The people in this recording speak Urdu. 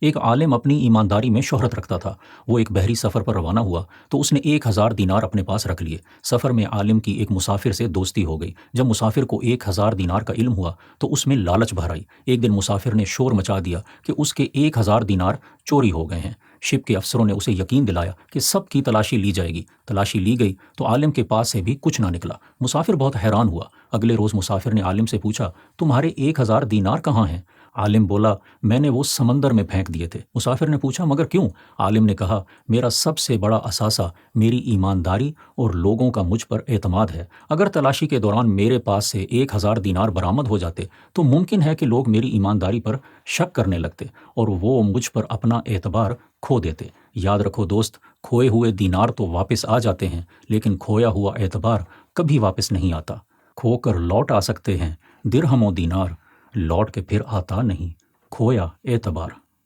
ایک عالم اپنی ایمانداری میں شہرت رکھتا تھا۔ وہ ایک بحری سفر پر روانہ ہوا تو اس نے 1,000 دینار اپنے پاس رکھ لیے۔ سفر میں عالم کی ایک مسافر سے دوستی ہو گئی۔ جب مسافر کو 1,000 دینار کا علم ہوا تو اس میں لالچ بھر آئی۔ ایک دن مسافر نے شور مچا دیا کہ اس کے 1,000 دینار چوری ہو گئے ہیں۔ شپ کے افسروں نے اسے یقین دلایا کہ سب کی تلاشی لی جائے گی۔ تلاشی لی گئی تو عالم کے پاس سے بھی کچھ نہ نکلا۔ مسافر بہت حیران ہوا۔ اگلے روز مسافر نے عالم سے پوچھا، تمہارے 1,000 دینار کہاں ہیں؟ عالم بولا، میں نے وہ سمندر میں پھینک دیے تھے۔ مسافر نے پوچھا، مگر کیوں؟ عالم نے کہا، میرا سب سے بڑا اثاثہ میری ایمانداری اور لوگوں کا مجھ پر اعتماد ہے۔ اگر تلاشی کے دوران میرے پاس سے 1,000 دینار برآمد ہو جاتے تو ممکن ہے کہ لوگ میری ایمانداری پر شک کرنے لگتے اور وہ مجھ پر اپنا اعتبار کھو دیتے۔ یاد رکھو دوست، کھوئے ہوئے دینار تو واپس آ جاتے ہیں، لیکن کھویا ہوا اعتبار کبھی واپس نہیں آتا۔ کھو کر لوٹ آ سکتے ہیں درہم و دینار، لوٹ کے پھر آتا نہیں کھویا اعتبار۔